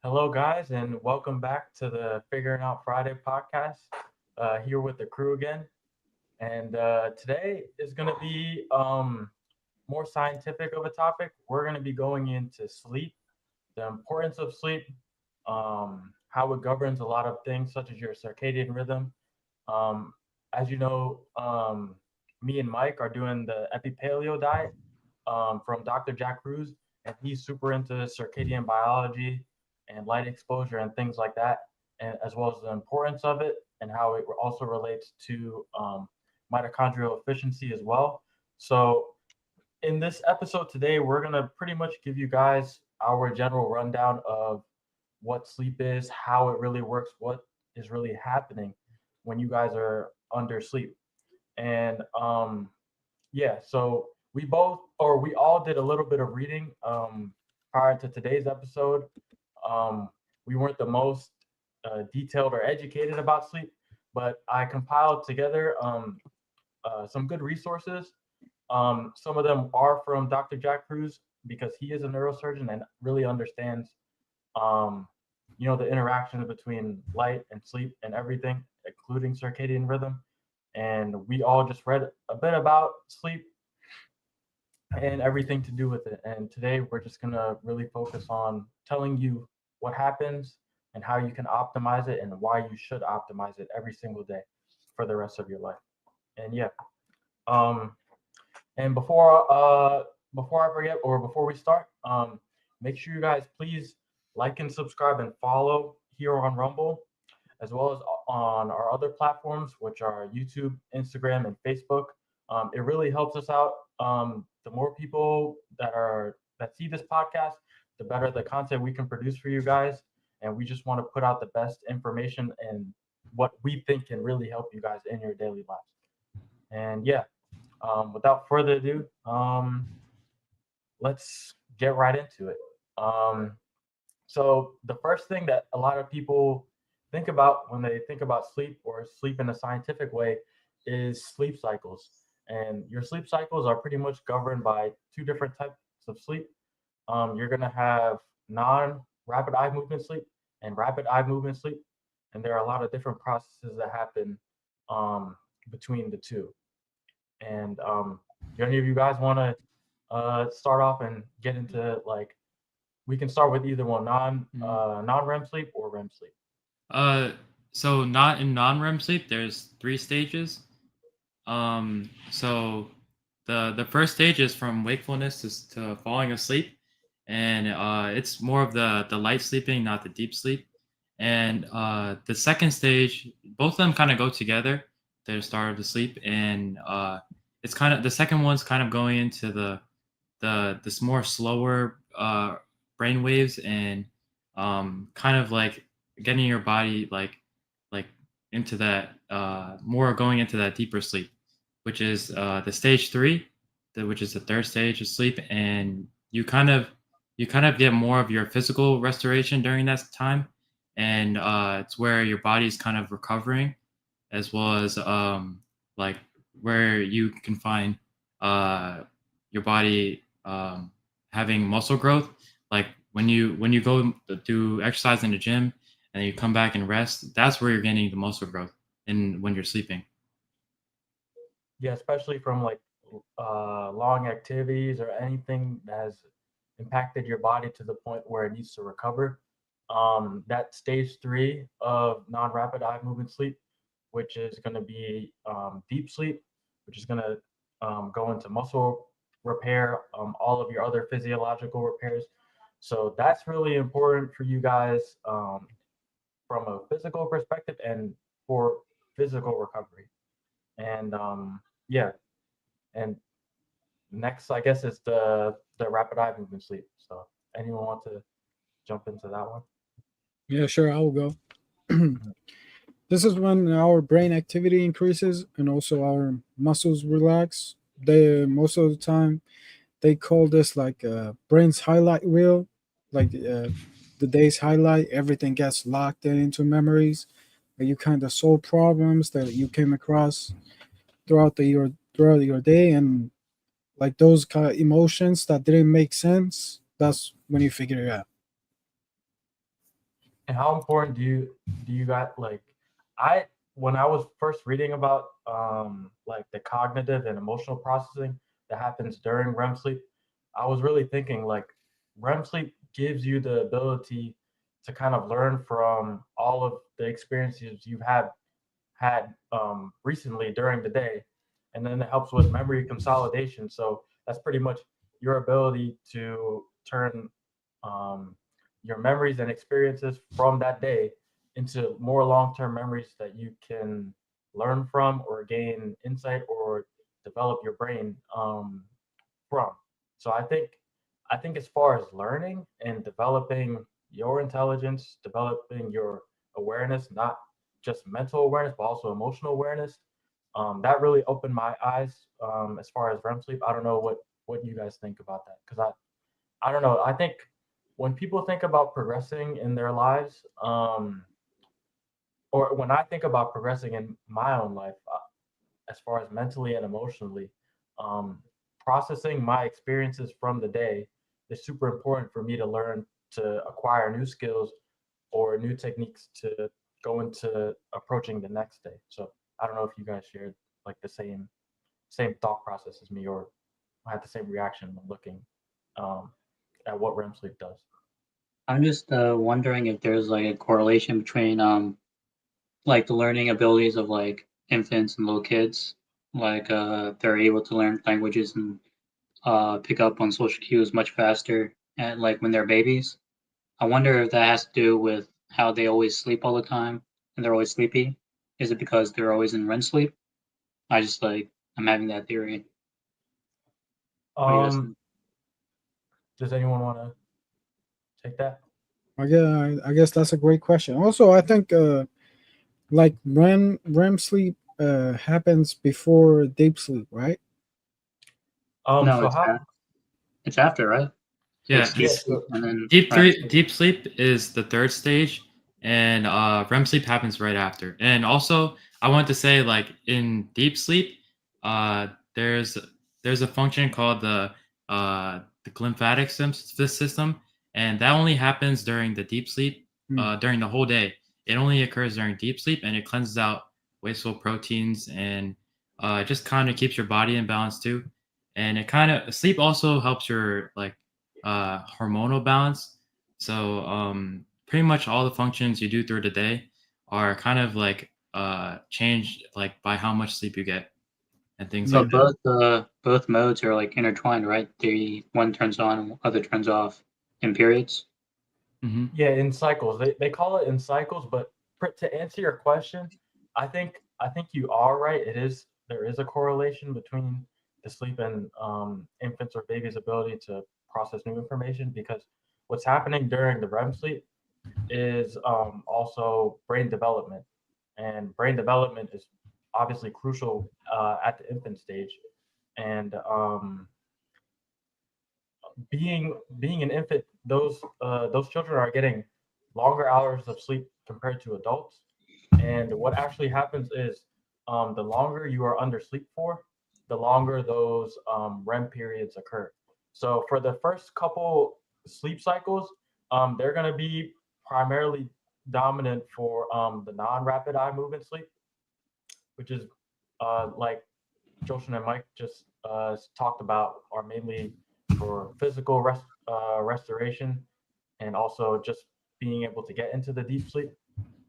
Hello, guys, and welcome back to the Figuring Out Friday podcast. Here with the crew again, and today is going to be more scientific of a topic. We're going to be going into sleep, the importance of sleep, how it governs a lot of things such as your circadian rhythm. Um, as you know, me and Mike are doing the Epipaleo diet from Dr. Jack Cruz, and he's super into circadian biology and light exposure and things like that, and as well as the importance of it and how it also relates to mitochondrial efficiency as well. So, in this episode today, we're gonna pretty much give you guys our general rundown of what sleep is, how it really works, what is really happening when you guys are under sleep. And yeah, so we all did a little bit of reading prior to today's episode. We weren't the most detailed or educated about sleep, but I compiled together some good resources. Some of them are from Dr. Jack Cruz because he is a neurosurgeon and really understands, um, the interaction between light and sleep and everything, including circadian rhythm. And we all just read a bit about sleep and everything to do with it. And today we're just gonna really focus on telling you what happens and how you can optimize it and why you should optimize it every single day for the rest of your life. And yeah, um, and before I forget or before we start, make sure you guys please like and subscribe and follow here on Rumble, as well as on our other platforms, which are YouTube, Instagram, and Facebook. It really helps us out. The more people that see this podcast, the better the content we can produce for you guys. And we just want to put out the best information and what we think can really help you guys in your daily lives. And yeah, without further ado, let's get right into it. Um, so the first thing that a lot of people think about when they think about sleep or sleep in a scientific way is sleep cycles. And your sleep cycles are pretty much governed by two different types of sleep. You're gonna have non-rapid eye movement sleep and rapid eye movement sleep, and there are a lot of different processes that happen um, between the two. And do any of you guys want to start off and get into like we can start with either one, Mhm. non-REM sleep or REM sleep. Uh, so not in non-REM sleep, there's three stages. So the first stage is from wakefulness to falling asleep, and it's more of the light sleeping, not the deep sleep. And the second stage, both of them kind of go together. They're start of the sleep, and it's kind of the second one's kind of going into the this more slower brain waves and kind of like getting your body like into that more going into that deeper sleep, which is the stage three, which is the third stage of sleep, and you kind of get more of your physical restoration during that time, and it's where your body's kind of recovering, as well as like where you can find uh, your body having muscle growth. Like when you go do exercise in the gym and you come back and rest, that's where you're getting the muscle growth. And when you're sleeping, Yeah, especially from like long activities or anything that has impacted your body to the point where it needs to recover. That stage three of non-rapid eye movement sleep, which is going to be deep sleep, which is going to go into muscle repair, all of your other physiological repairs. So that's really important for you guys from a physical perspective and for physical recovery. And yeah, and next I guess is the rapid eye movement sleep. So anyone want to jump into that one? Yeah, sure, I will go. Mhm. This is when our brain activity increases and also our muscles relax. They most of the time they call this like brain's highlight reel, like the day's highlight. Everything gets locked in into memories. Like you kind of solve problems that you came across throughout your day, and like those kind of emotions that didn't make sense. That's when you figure it out. And how important do you got like I when I was first reading about like the cognitive and emotional processing that happens during REM sleep, I was really thinking like REM sleep gives you the ability to kind of learn from all of the experiences you've had recently during the day, and then it helps with memory consolidation. So that's pretty much your ability to turn um, your memories and experiences from that day into more long-term memories that you can learn from or gain insight or develop your brain from. So I think as far as learning and developing your intelligence, developing your awareness, not just mental awareness, but also emotional awareness, that really opened my eyes as far as REM sleep. I don't know what you guys think about that because I don't know. I think when people think about progressing in their lives, or when I think about progressing in my own life, as far as mentally and emotionally, um, processing my experiences from the day is super important for me to learn to acquire new skills or new techniques to go into approaching the next day. So I don't know if you guys shared like the same thought process as me or had the same reaction when looking um, at what REM sleep does. I'm just wondering if there's like a correlation between like the learning abilities of like infants and little kids, like they're able to learn languages and pick up on social cues much faster and like when they're babies. I wonder if that has to do with how they always sleep all the time and they're always sleepy. Is it because they're always in REM sleep? I just like I'm having that theory. What do you guys Um, think? does anyone want to take that? I guess that's a great question. Also, I think like REM sleep happens before deep sleep, right? No, So how? it's after, right? It's Yeah, deep Yeah. sleep So and then REM sleep. deep sleep is the third stage, and REM sleep happens right after. And also, I want to say, like in deep sleep, uh, there's there's a function called the glymphatic system, and that only happens during the deep sleep, Hmm. during the whole day. It only occurs during deep sleep, and it cleanses out wasteful proteins and it just kind of keeps your body in balance too. And it kind of sleep also helps your like hormonal balance. So pretty much all the functions you do through the day are kind of like changed like by how much sleep you get and things Yeah. like But that. both modes are like intertwined, right? The one turns on and other turns off in periods. Hmm. yeah, in cycles. They call it in cycles, but to answer your question, I think you are right. There is a correlation between the sleep and infants or babies' ability to process new information because what's happening during the REM sleep is also brain development, and brain development is obviously crucial at the infant stage, and being an infant, those children are getting longer hours of sleep compared to adults. And what actually happens is, the longer you are under sleep for, the longer those REM periods occur. So for the first couple sleep cycles, they're going to be primarily dominant for the non-rapid eye movement sleep, which is like Joshin and Mike just talked about, are mainly for physical restoration and also just being able to get into the deep sleep.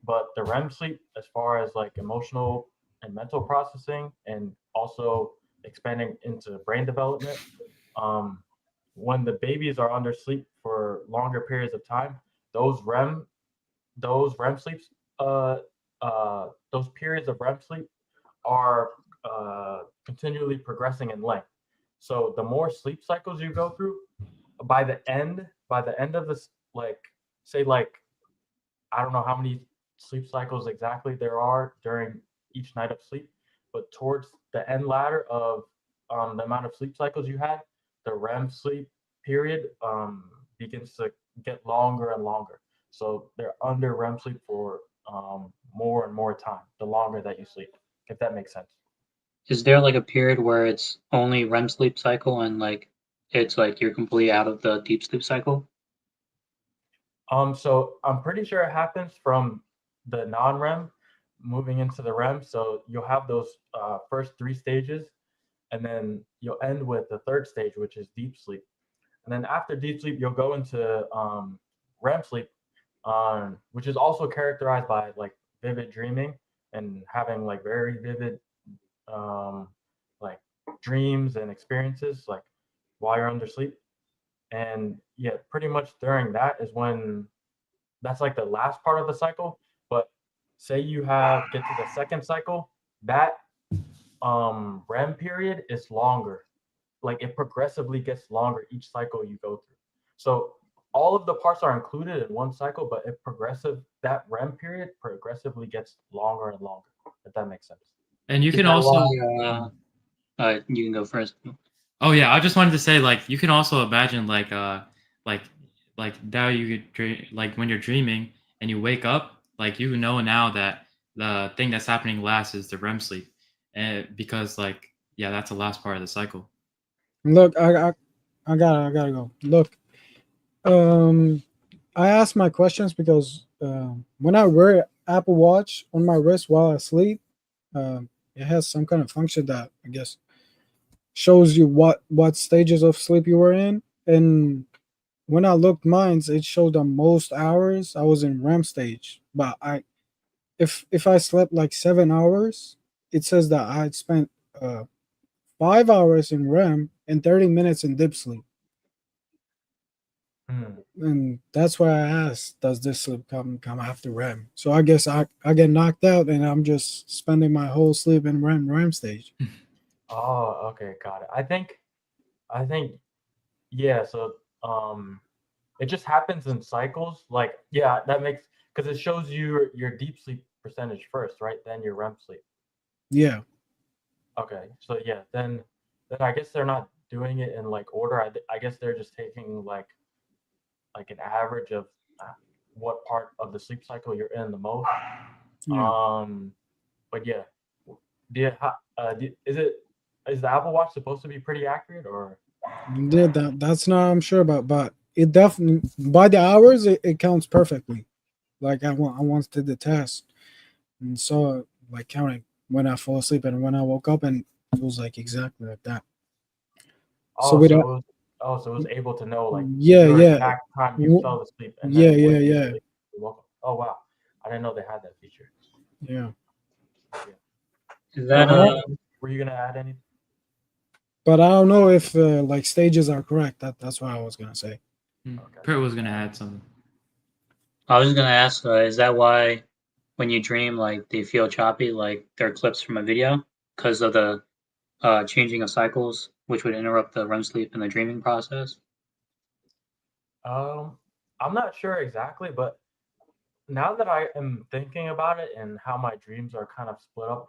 But the REM sleep, as far as like emotional and mental processing, and also expanding into brain development, um, when the babies are under sleep for longer periods of time, those REM those REM sleeps, those periods of REM sleep are continually progressing in length. So the more sleep cycles you go through, by the end of this, like say like I don't know how many sleep cycles exactly there are during each night of sleep, but towards the end ladder of the amount of sleep cycles you had, the REM sleep period begins to get longer and longer. So they're under REM sleep for more and more time, the longer that you sleep, if that makes sense. Is there like a period where it's only REM sleep cycle and like it's like you're completely out of the deep sleep cycle? So I'm pretty sure it happens from the non-REM moving into the REM. So you'll have those first three stages, and then you'll end with the third stage, which is deep sleep. And then after deep sleep, you'll go into REM sleep, which is also characterized by like vivid dreaming and having like very vivid um, like dreams and experiences like while you're under sleep. And yeah, pretty much during that is when that's like the last part of the cycle. But say you have get to the second cycle, that REM period is longer. Like it progressively gets longer each cycle you go through. So all of the parts are included in one cycle, but that REM period progressively gets longer and longer. If that makes sense. And you Is can that also. why? You can go first. Oh yeah, I just wanted to say like you can also imagine like like now you could like when you're dreaming and you wake up, like you know now that the thing that's happening last is the REM sleep, and because like yeah, that's the last part of the cycle. Look, I gotta go. Look, um, I ask my questions because when I wear Apple Watch on my wrist while I sleep, it has some kind of function that I guess shows you what stages of sleep you were in. And when I looked mines, it showed the most hours I was in REM stage. But if I slept like 7 hours, it says that I had spent 5 hours in REM and 30 minutes in deep sleep. Hmm. And that's why I asked, does this sleep come after REM? So I guess I get knocked out and I'm just spending my whole sleep in REM stage. Oh, okay, got it. I think yeah. So it just happens in cycles. Like yeah, that makes because it shows you your deep sleep percentage first, right? Then your REM sleep. Yeah. Okay, so yeah, then I guess they're not doing it in like order. I guess they're just taking like an average of uh, what part of the sleep cycle you're in the most. Yeah. Um, but yeah, is the Apple Watch supposed to be pretty accurate or? Yeah, that's not I'm sure about, but it definitely by the hours it counts perfectly. Like I once did the test and saw like counting when I fall asleep and when I woke up, and it was like exactly like that. So Oh, we so don't. it was oh, so it was able to know like Yeah, your yeah, exact time you w- fell asleep and yeah, then yeah, when yeah, you woke up. Oh wow, I didn't know they had that feature. yeah. Yeah. Is So that But I, were you gonna add any? but I don't know if like stages are correct. That's what I was gonna say. Okay. Kurt was gonna add something. I was gonna ask, is that why when you dream, like they feel choppy, like they're clips from a video because of the changing of cycles, which would interrupt the REM sleep and the dreaming process? Um, I'm not sure exactly, but now that I am thinking about it and how my dreams are kind of split up,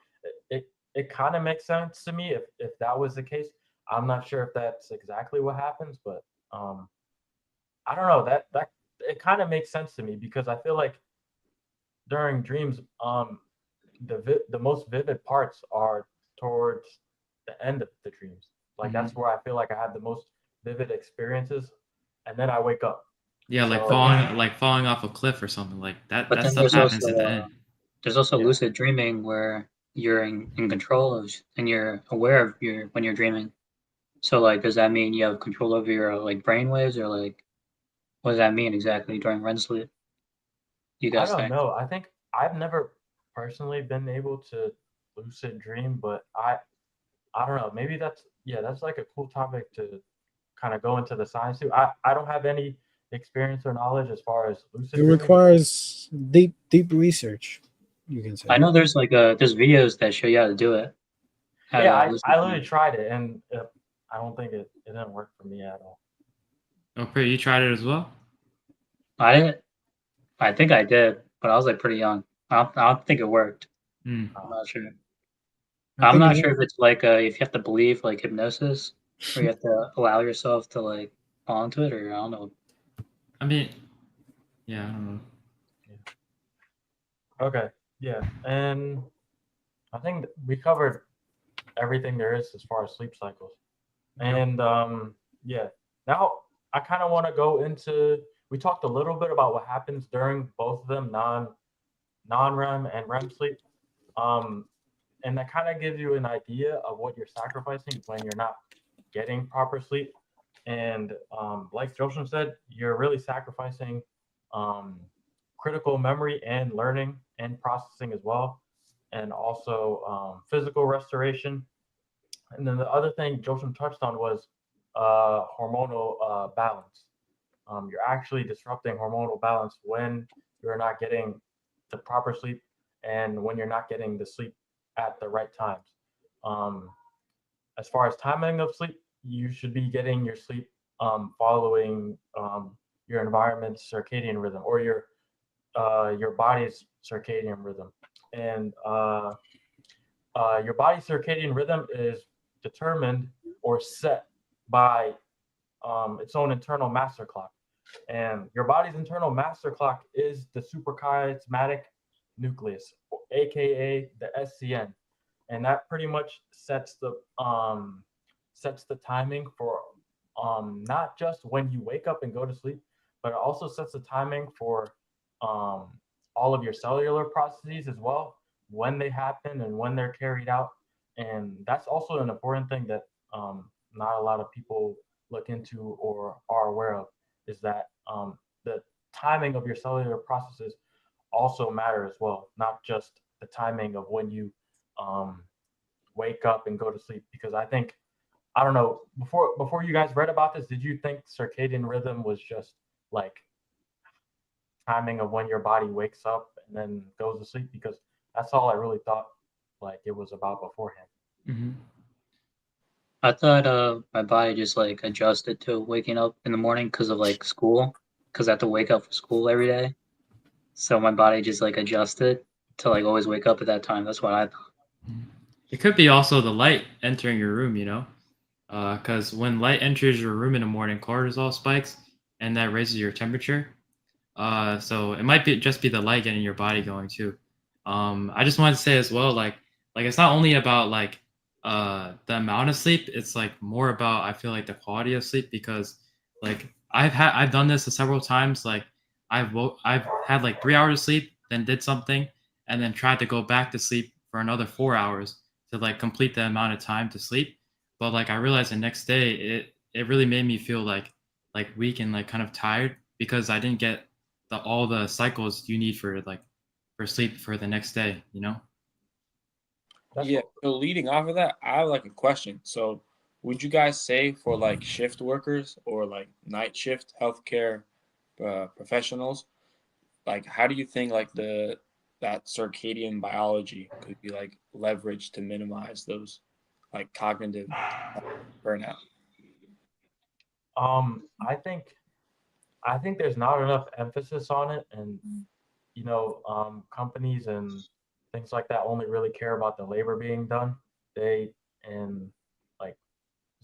it kind of makes sense to me if that was the case. I'm not sure if that's exactly what happens, but um, I don't know that it kind of makes sense to me because I feel like during dreams, the most vivid parts are towards the end of the dreams. Like Hmm. that's where I feel like I have the most vivid experiences, and then I wake up. Yeah, But So like falling off a cliff or something like that. but That then stuff happens at the end. there's also yeah. lucid dreaming where you're in control of and you're aware of your when you're dreaming. So like, does that mean you have control over your like brain waves, or like what does that mean exactly during REM sleep? You I guys don't think? know. I think I've never personally been able to lucid dream, but I don't know. Maybe that's like a cool topic to kind of go into the science too. I don't have any experience or knowledge as far as It lucid dreaming. requires deep research. You can I say. know there's like there's videos that show you how to do it, how Yeah, to I lucid literally dream. tried it and I don't think it didn't work for me at all. Oh, Kurt, you tried it as well? I I think I did, but I was like pretty young. I don't think it worked. Hmm. I'm Uh, not sure. I I'm think not sure if it's like if you have to believe like hypnosis, or you have to allow yourself to like fall into it, or I don't know. I mean, yeah, I don't know. okay, yeah, and I think we covered everything there is as far as sleep cycles. Yep. And yeah, now I kind of want to go into we talked a little bit about what happens during both of them, non-REM and REM sleep. Um, and that kind of gives you an idea of what you're sacrificing when you're not getting proper sleep. And like Joseph said, you're really sacrificing um, critical memory and learning and processing as well, and also physical restoration. And then the other thing Joseph touched on was hormonal balance. You're actually disrupting hormonal balance when you're not getting the proper sleep and when you're not getting the sleep at the right times. Um, as far as timing of sleep, you should be getting your sleep following your environment's circadian rhythm or your body's circadian rhythm. And your body's circadian rhythm is determined or set by its own internal master clock. And your body's internal master clock is the suprachiasmatic nucleus, aka the SCN, and that pretty much sets the timing for not just when you wake up and go to sleep, but it also sets the timing for um, all of your cellular processes as well, when they happen and when they're carried out. And that's also an important thing that not a lot of people look into or are aware of, is that the timing of your cellular processes also matter as well, not just the timing of when you um, wake up and go to sleep. Because I don't know, before you guys read about this, did you think circadian rhythm was just like timing of when your body wakes up and then goes to sleep? Because that's all I really thought like it was about beforehand. Hmm. I thought my body just like adjusted to waking up in the morning because of like school, because I have to wake up for school every day. So my body just like adjusted to like always wake up at that time. That's what I thought. It could be also the light entering your room, you know, because when light enters your room in the morning, cortisol spikes, and that raises your temperature. So it might be just be the light getting your body going too. I just wanted to say as well, like it's not only about like the amount of sleep. It's like more about, I feel like, the quality of sleep, because like I've done this several times. Like I've had like 3 hours of sleep, then did something, and then tried to go back to sleep for another 4 hours to like complete the amount of time to sleep. But like I realized the next day, it really made me feel like weak and like kind of tired, because I didn't get all the cycles you need for like for sleep for the next day, you know? That's Yeah. So leading off of that, I have like a question. So would you guys say for like shift workers or like night shift healthcare professionals, like how do you think like that circadian biology could be like leveraged to minimize those like cognitive burnout? I think there's not enough emphasis on it, and companies and things like that only really care about the labor being done. They and like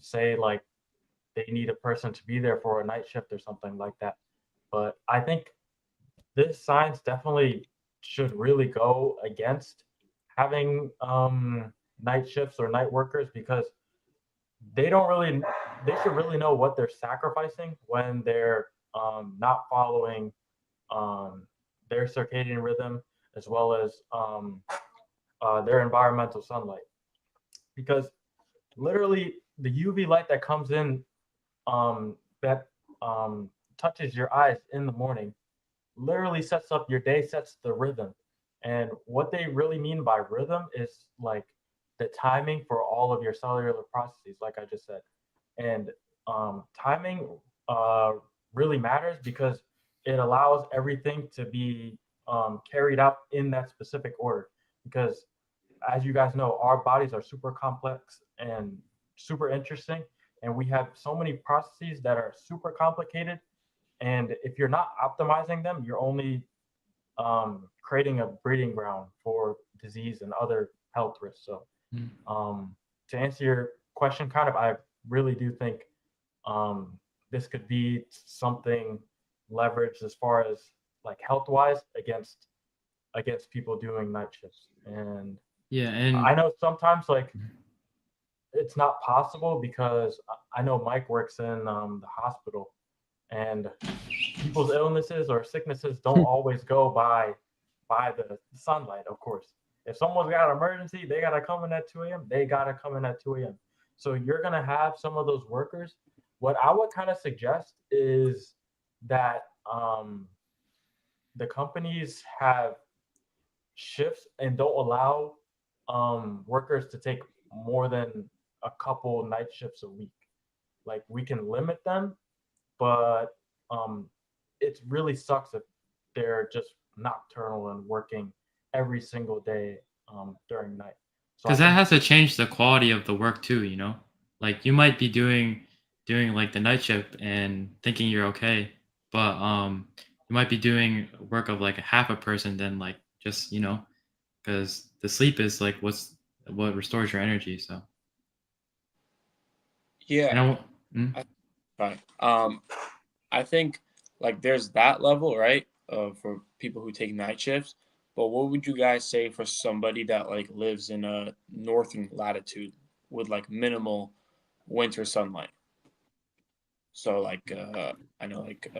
say like they need a person to be there for a night shift or something like that. But I think this science definitely should really go against having night shifts or night workers, because they don't really they should really know what they're sacrificing when they're not following um, their circadian rhythm, as well as their environmental sunlight. Because literally the UV light that comes in that touches your eyes in the morning literally sets up your day, sets the rhythm. And what they really mean by rhythm is like the timing for all of your cellular processes, like I just said. And timing really matters because it allows everything to be carried out in that specific order. Because as you guys know, our bodies are super complex and super interesting. And we have so many processes that are super complicated. And if you're not optimizing them, you're only creating a breeding ground for disease and other health risks. So, to answer your question, kind of, I really do think this could be something leveraged as far as like health wise against people doing night shifts. And Yeah, and I know sometimes like it's not possible because I know Mike works in the hospital, and people's illnesses or sicknesses don't always go by the sunlight, of course. If someone's got an emergency, they gotta come in at 2 a.m. They gotta come in at 2 a.m. So you're gonna have some of those workers. What I would kind of suggest is that the companies have shifts and don't allow workers to take more than a couple night shifts a week. Like we can limit them, but um, it really sucks if they're just nocturnal and working every single day during night. So I Because that think has to change the quality of the work too, you know? Like you might be doing like the night shift and thinking you're okay, but you might be doing work of like a half a person then like just, you know, because the sleep is like what restores your energy, so. Yeah, And I won't, mm? I, fine. I think like there's that level, right? For people who take night shifts. But what would you guys say for somebody that like lives in a northern latitude with like minimal winter sunlight? So like I know like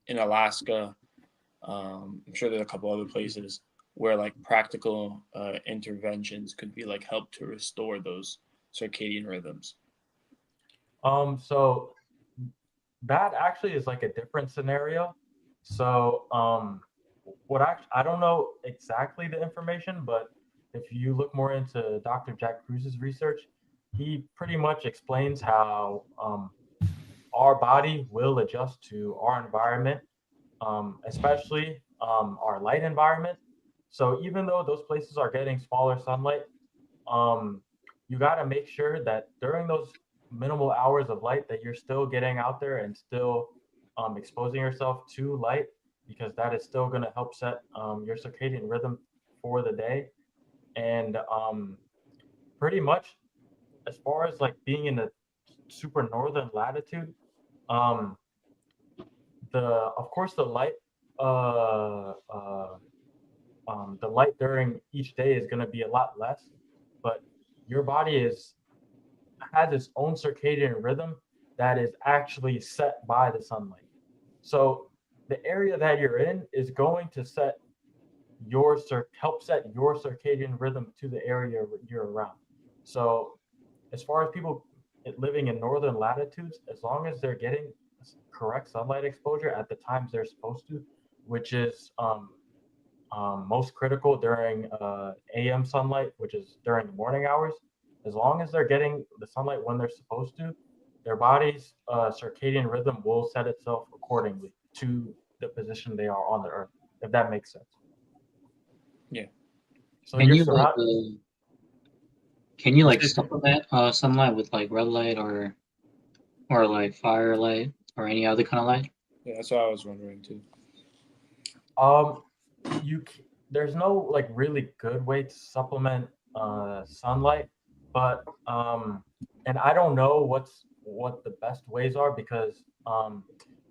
in Alaska, I'm sure there's a couple other places where like practical interventions could be like help to restore those circadian rhythms. so that actually is like a different scenario. So I don't know exactly the information, but if you look more into Dr. Jack Cruz's research, he pretty much explains how our body will adjust to our environment, especially our light environment. So even though those places are getting smaller sunlight, um, you got to make sure that during those minimal hours of light that you're still getting out there and still exposing yourself to light, because that is still going to help set your circadian rhythm for the day. And pretty much as far as like being in a super northern latitude, um, the of course uh, uh, the light during each day is going to be a lot less, but your body is has its own circadian rhythm that is actually set by the sunlight. So the area that you're in is going to help set your circadian rhythm to the area you're around. So as far as people living in northern latitudes, as long as they're getting correct sunlight exposure at the times they're supposed to, which is most critical during AM sunlight, which is during the morning hours. As long as they're getting the sunlight when they're supposed to, their body's circadian rhythm will set itself accordingly to the position they are on the earth, if that makes sense. Yeah. So Can you're you like surrounded. can you like Okay. supplement sunlight with like red light or like firelight or any other kind of light? Yeah, that's what I was wondering too. Um, there's no like really good way to supplement sunlight, but and I don't know what the best ways are because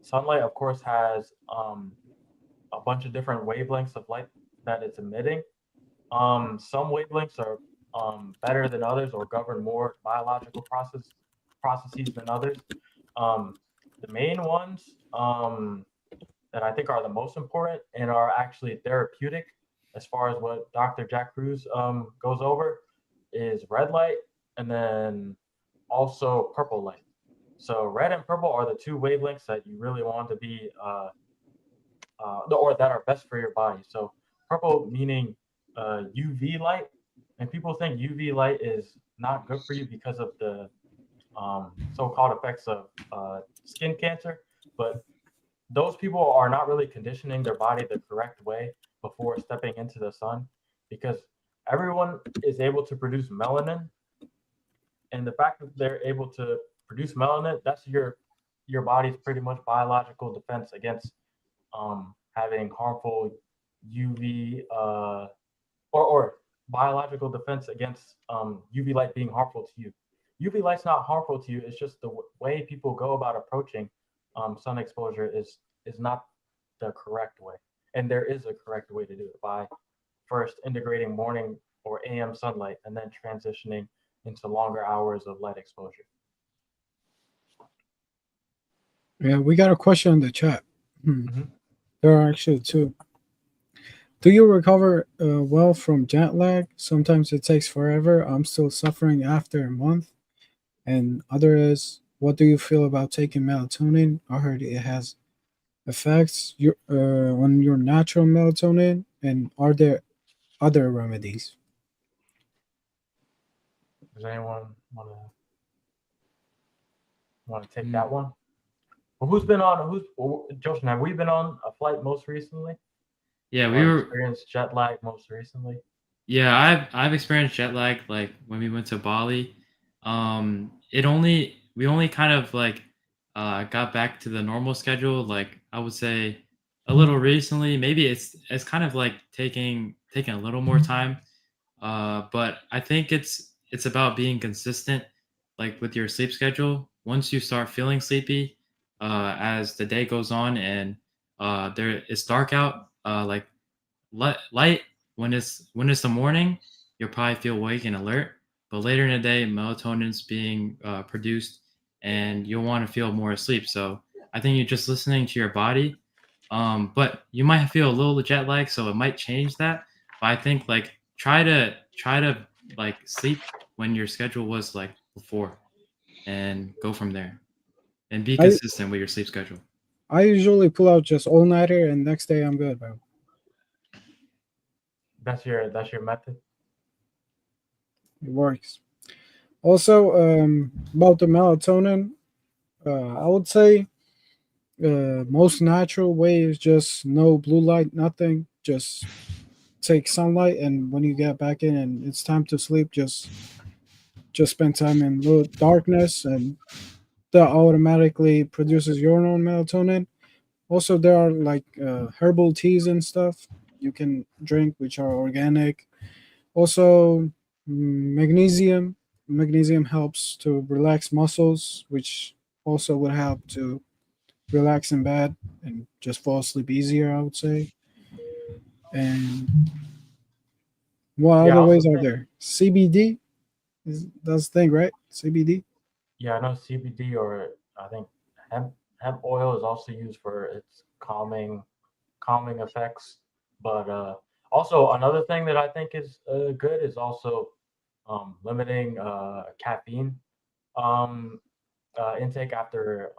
sunlight of course has a bunch of different wavelengths of light that it's emitting. Some wavelengths are better than others or govern more biological processes than others. Um, the main ones that I think are the most important and are actually therapeutic, as far as what Dr. Jack Cruz goes over, is red light and then also purple light. So red and purple are the two wavelengths that you really want to be or that are best for your body. So purple meaning UV light, and people think UV light is not good for you because of the so-called effects of skin cancer, but those people are not really conditioning their body the correct way before stepping into the sun, because everyone is able to produce melanin, and the fact that they're able to produce melanin, that's your body's pretty much biological defense against having harmful UV or biological defense against UV light being harmful to you. UV light's not harmful to you. It's just the way people go about approaching sun exposure is not the correct way. And there is a correct way to do it by first integrating morning or AM sunlight and then transitioning into longer hours of light exposure. Yeah, we got a question in the chat. Mhm. There are actually two. Do you recover well from jet lag? Sometimes it takes forever. I'm still suffering after a month. And other is, what do you feel about taking melatonin? I heard it has effects on your natural melatonin. And are there other remedies? Does anyone want to take Mm. that one? Well, who's been on? Joshin? Have we been on a flight most recently? Yeah, we Or were. experienced jet lag most recently? Yeah, I've experienced jet lag like when we went to Bali. We only kind of like got back to the normal schedule. Like I would say a little recently. Maybe it's kind of like taking a little more time. But I think it's about being consistent, like with your sleep schedule. Once you start feeling sleepy, as the day goes on and it's dark out, like light when it's the morning, you'll probably feel awake and alert. But later in the day, melatonin's being produced, and you'll want to feel more asleep. So I think you're just listening to your body. But you might feel a little jet lag, so it might change that. But I think like try to like sleep when your schedule was like before, and go from there, and be I consistent with your sleep schedule. I usually pull out just all nighter, and next day I'm good, bro. That's your method. It works. Also, about the melatonin, I would say most natural way is just no blue light, nothing. Just take sunlight, and when you get back in and it's time to sleep, just spend time in little darkness, and that automatically produces your own melatonin. Also, there are like herbal teas and stuff you can drink, which are organic. Also, magnesium. Magnesium helps to relax muscles, which also would help to relax in bed and just fall asleep easier, I would say. And what Yeah, I other also ways are think. there? CBD that's the thing, right? CBD. Yeah, I know CBD, or I think hemp oil is also used for its calming effects. But also another thing that I think is good is also limiting caffeine um, intake after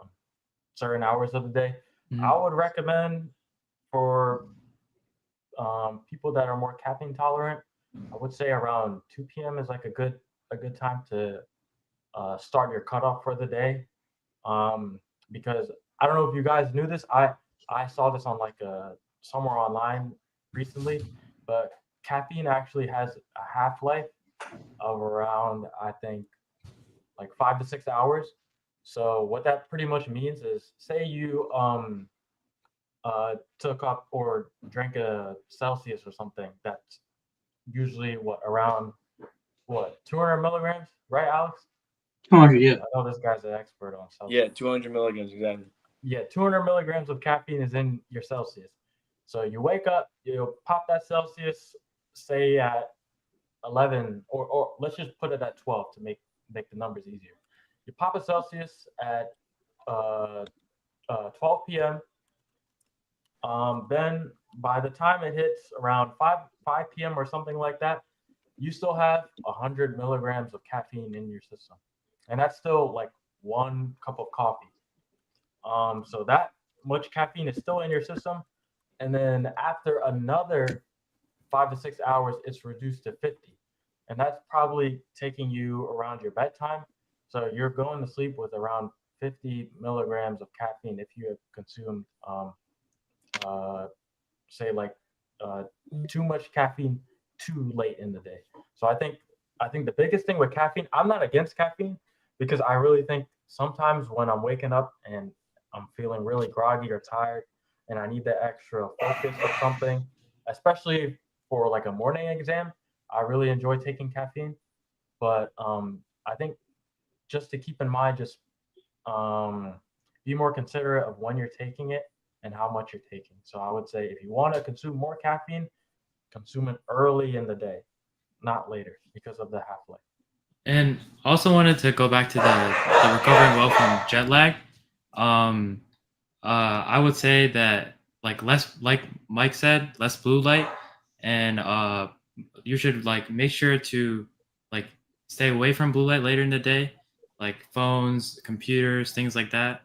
certain hours of the day. I Mhm. would recommend for people that are more caffeine tolerant. I would say around 2 p.m. is like a good time to start your cutoff for the day. Um, because I don't know if you guys knew this. I saw this on like somewhere online recently, but caffeine actually has a half life of around, I think, like 5 to 6 hours. So what that pretty much means is, say you took up or drank a Celsius or something that's usually what, around what, 200 milligrams, right, Alex? 200, yeah. I know this guy's an expert on Yeah, Celsius. 200 milligrams exactly. Yeah, 200 milligrams of caffeine is in your Celsius. So you wake up, you pop that Celsius, say at 11, or let's just put it at 12 to make the numbers easier. You pop a Celsius at uh, 12 p.m. Then by the time it hits around 5 p.m. or something like that, you still have 100 milligrams of caffeine in your system, and that's still like one cup of coffee. So that much caffeine is still in your system, and then after another 5 to 6 hours, it's reduced to 50, and that's probably taking you around your bedtime. So you're going to sleep with around 50 milligrams of caffeine if you have consumed, uh, say, like uh, too much caffeine too late in the day. So I think the biggest thing with caffeine, I'm not against caffeine because I really think sometimes when I'm waking up and I'm feeling really groggy or tired and I need that extra focus or something, especially for like a morning exam, I really enjoy taking caffeine. But I think just to keep in mind, just um, be more considerate of when you're taking it and how much you're taking. So I would say if you want to consume more caffeine, consume it early in the day, not later, because of the half life. And also wanted to go back to the recovering well from jet lag. I would say that less, like Mike said, less blue light, and you should like make sure to like stay away from blue light later in the day, like phones, computers, things like that.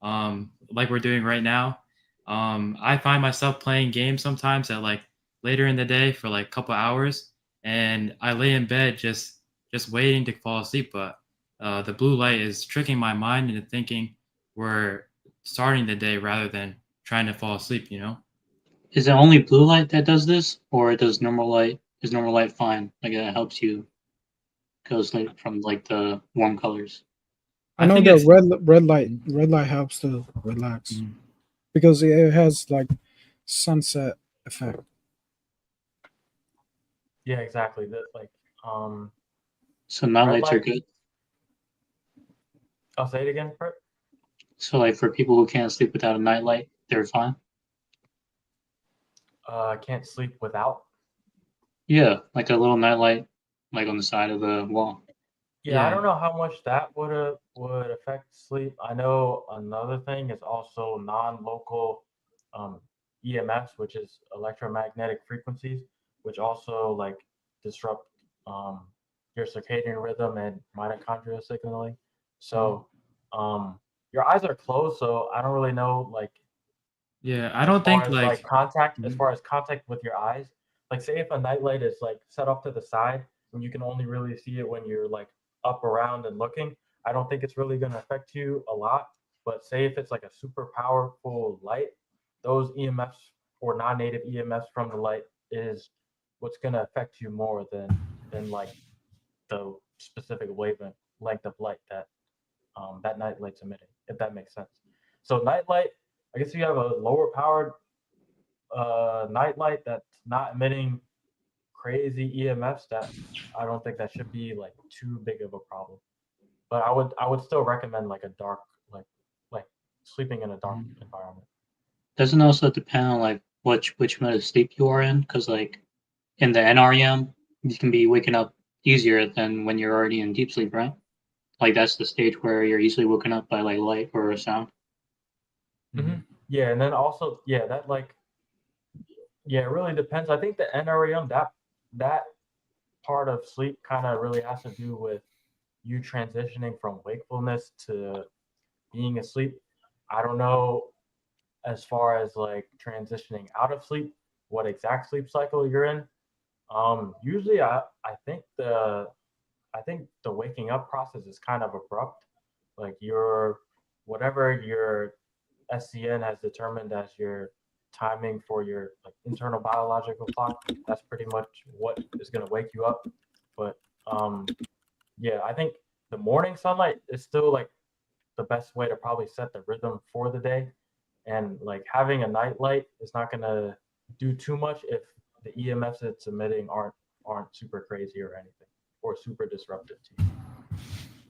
Like we're doing right now. I find myself playing games sometimes at like later in the day for like a couple hours, and I lay in bed just waiting to fall asleep, but the blue light is tricking my mind into thinking we're starting the day rather than trying to fall asleep, you know? Is it only blue light that does this, or does normal light? Is normal light fine? Like it helps you go to sleep from like the warm colors. I I know think that it's red light helps to relax mm, because it has like sunset effect. Yeah, exactly. That like um So night red lights are light. good. I'll say it again, Kurt. So like for people who can't sleep without a night light, they're fine. Can't sleep without. Yeah, like a little night light, like on the side of the wall. Yeah, I don't yeah. know how much that would affect sleep. I know another thing is also non-local um, EMFs, which is electromagnetic frequencies, which also like disrupt um, your circadian rhythm and mitochondrial signaling. mm, So your eyes are closed, so I don't really know like Yeah, I don't think like as mhm, far as contact with your eyes, like say if a nightlight is like set off to the side and you can only really see it when you're like up around and looking, I don't think it's really going to affect you a lot. But say if it's like a super powerful light, those EMFs or non-native EMFs from the light is what's going to affect you more than like the specific wavelength length of light that that night light's emitting, if that makes sense. So night light, I guess you have a lower powered night light that's not emitting crazy EMFs. That I don't think that should be like too big of a problem. But I would still recommend like a dark like sleeping in a dark mhm. environment. Doesn't also depend on like which mode of sleep you are in, because like in the NREM, you can be waking up easier than when you're already in deep sleep, right? Like that's the stage where you're easily woken up by like light or a sound. Hmm. Mhm. Yeah, and then also yeah, that like yeah, it really depends. I think the NREM that part of sleep kind of really has to do with you transitioning from wakefulness to being asleep. I don't know as far as like transitioning out of sleep, what exact sleep cycle you're in. Usually I think the waking up process is kind of abrupt. Like your whatever your SCN has determined as your timing for your like internal biological clock, that's pretty much what is gonna wake you up. But um yeah, I think the morning sunlight is still like the best way to probably set the rhythm for the day. And like having a night light is not gonna do too much if the EMFs it's emitting aren't super crazy or anything or super disruptive to you.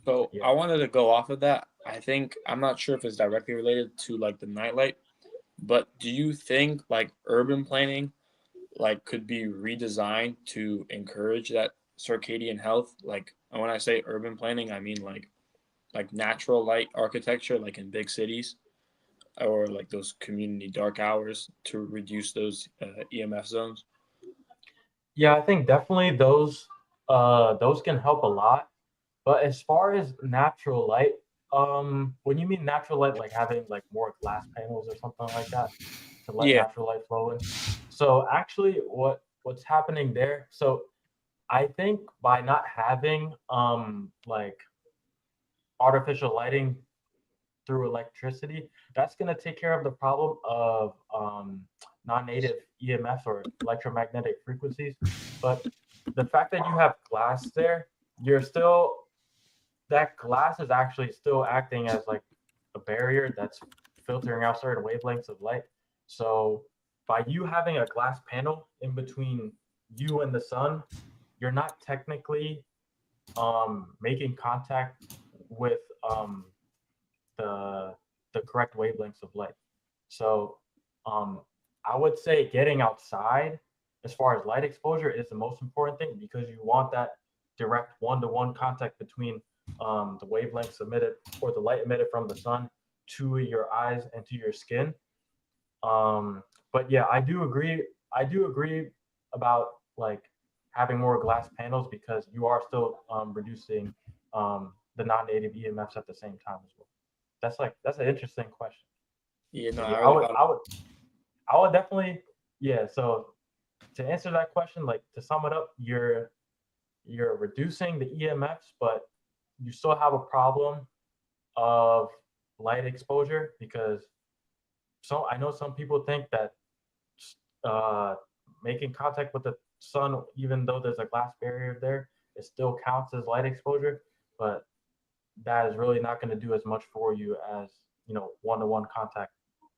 So Yeah. I wanted to go off of that. I think I'm not sure if it's directly related to like the nightlight, but do you think like urban planning like could be redesigned to encourage that circadian health? Like and when I say urban planning, I mean like natural light architecture, like in big cities, or like those community dark hours to reduce those EMF zones. Yeah, I think definitely those can help a lot. But as far as natural light, when you mean natural light, like having like more glass panels or something like that to let Yeah. natural light flow in. So actually what's happening there, so I think by not having like artificial lighting through electricity, that's going to take care of the problem of non-native EMFs or electromagnetic frequencies. But the fact that you have glass there, you're still that glass is actually still acting as like a barrier that's filtering out certain wavelengths of light. So by you having a glass panel in between you and the sun, you're not technically making contact with the the correct wavelengths of light. So um, I would say getting outside as far as light exposure is the most important thing because you want that direct one-to-one contact between the wavelengths emitted or the light emitted from the sun to your eyes and to your skin. But yeah, I do agree. I do agree about like having more glass panels because you are still reducing the non-native EMFs at the same time as well. That's an interesting question. Yeah, no, But I yeah, really thought. I would definitely, yeah. So to answer that question, like to sum it up, you're reducing the EMFs, but you still have a problem of light exposure because I know some people think that uh, making contact with the sun, even though there's a glass barrier there, it still counts as light exposure, but that is really not going to do as much for you as one-to-one contact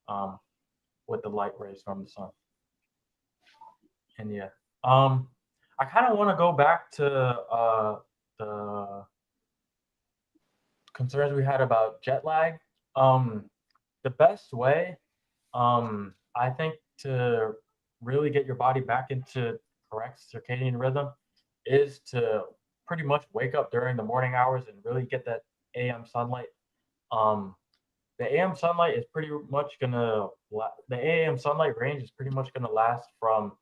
um, with the light rays from the sun. And yeah, I kind of want to go back to the concerns we had about jet lag. The best way, I think, to really get your body back into correct circadian rhythm is to pretty much wake up during the morning hours and really get that AM sunlight. Um, the AM sunlight is pretty much gonna the AM sunlight range is pretty much gonna last from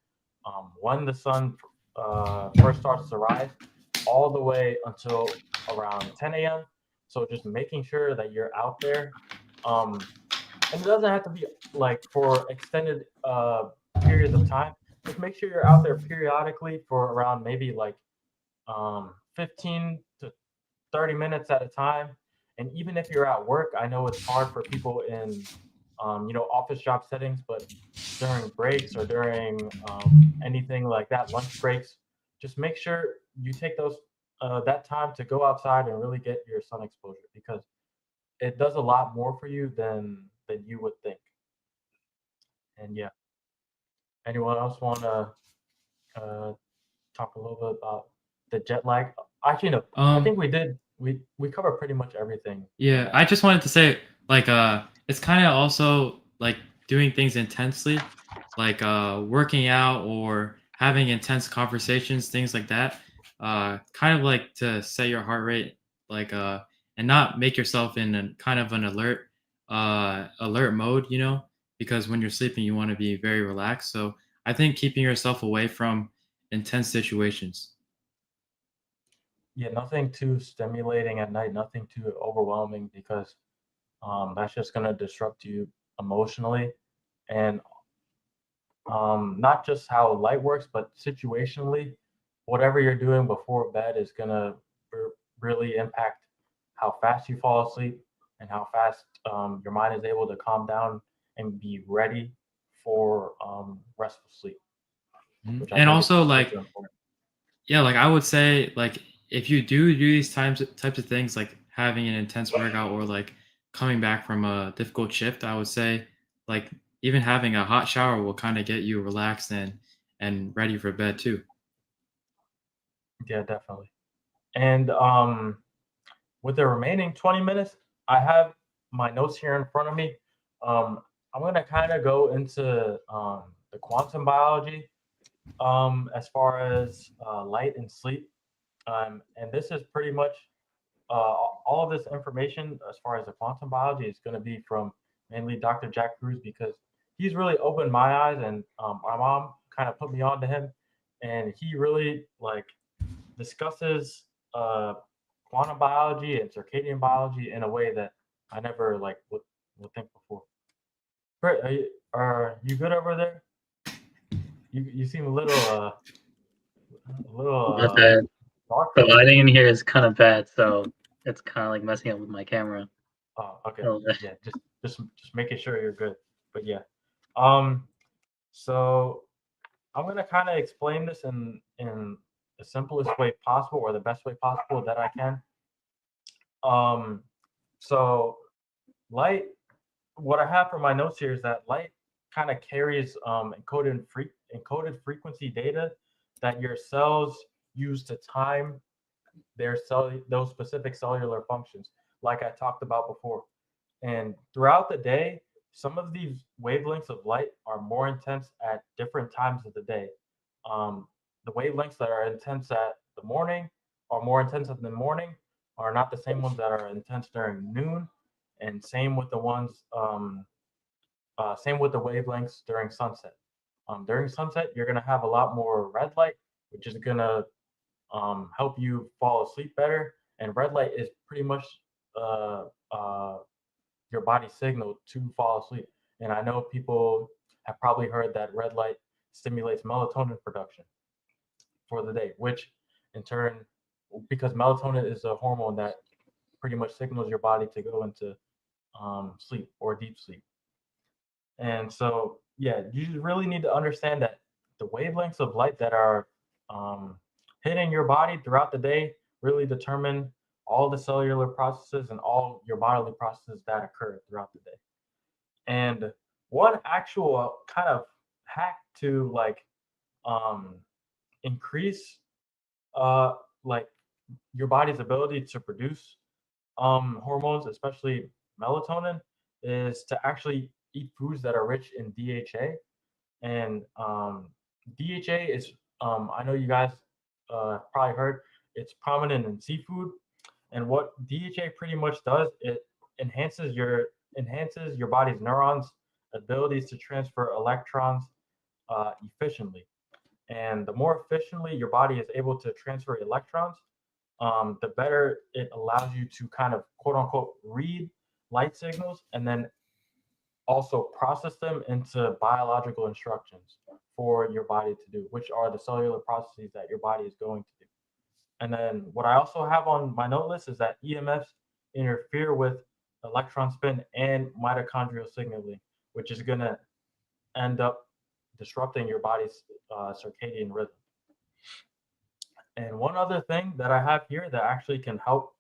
when the sun first starts to rise all the way until around 10 a.m. So just making sure that you're out there, and it doesn't have to be like for extended periods of time. Just make sure you're out there periodically for around maybe like 15 to 30 minutes at a time. And even if you're at work, I know it's hard for people in office job settings, but during breaks or during anything like that, lunch breaks, just make sure you take those that time to go outside and really get your sun exposure because it does a lot more for you than you would think. And yeah, anyone else want to uh, talk a little bit about the jet lag? Actually, no. I think we did. We covered pretty much everything. Yeah, I just wanted to say, like, it's kind of also like doing things intensely, like working out or having intense conversations, things like that. Kind of like to set your heart rate, like, and not make yourself in a kind of an alert mode, because when you're sleeping, you want to be very relaxed. So I think keeping yourself away from intense situations. Yeah, nothing too stimulating at night, nothing too overwhelming because that's just gonna disrupt you emotionally and not just how light works, but situationally, whatever you're doing before bed is gonna really impact how fast you fall asleep and how fast your mind is able to calm down and be ready for restful sleep, which I And think is also, like, super important. yeah, like I would say, like if you do these types of things, like having an intense workout or like coming back from a difficult shift, I would say, like even having a hot shower will kind of get you relaxed and ready for bed too. Yeah, definitely. And with the remaining 20 minutes, I have my notes here in front of me. I'm going to kind of go into the quantum biology as far as light and sleep. And this is pretty much all of this information as far as the quantum biology is going to be from mainly Dr. Jack Cruz because he's really opened my eyes and my mom kind of put me on to him. And he really like discusses uh, quantum biology and circadian biology in a way that I never like would think before. Great, are you good over there? You seem a little But the dark the for me. lighting in here is kind of bad, so it's kind of like messing up with my camera Oh, a okay. little bit. Yeah, just making sure you're good. But yeah, um, so I'm gonna kind of explain this in the simplest way possible or the best way possible that I can. Um, so light, what I have for my notes here is that light kind of carries encoded frequency data that your cells use to time those specific cellular functions, like I talked about before. And throughout the day, some of these wavelengths of light are more intense at different times of the day. The wavelengths that are intense at the morning are more intense in the morning, are not the same ones that are intense during noon and same with the ones same with the wavelengths during sunset. During sunset, you're gonna have a lot more red light, which is gonna help you fall asleep better. And red light is pretty much uh, uh, your body's signal to fall asleep. And I know people have probably heard that red light stimulates melatonin production for the day, which in turn, because melatonin is a hormone that pretty much signals your body to go into sleep or deep sleep. And so, yeah, you just really need to understand that the wavelengths of light that are um, hitting your body throughout the day really determine all the cellular processes and all your bodily processes that occur throughout the day. And one actual kind of hack to like um, increase uh, like your body's ability to produce hormones, especially melatonin, is to actually eat foods that are rich in DHA. And DHA is, I know you guys probably heard, it's prominent in seafood. And what DHA pretty much does, it enhances your body's neurons' abilities to transfer electrons efficiently. And the more efficiently your body is able to transfer electrons, the better it allows you to kind of quote unquote read light signals and then also process them into biological instructions for your body to do, which are the cellular processes that your body is going to do. And then what I also have on my note list is that EMFs interfere with electron spin and mitochondrial signaling, which is going to end up disrupting your body's circadian rhythm. And one other thing that I have here that actually can help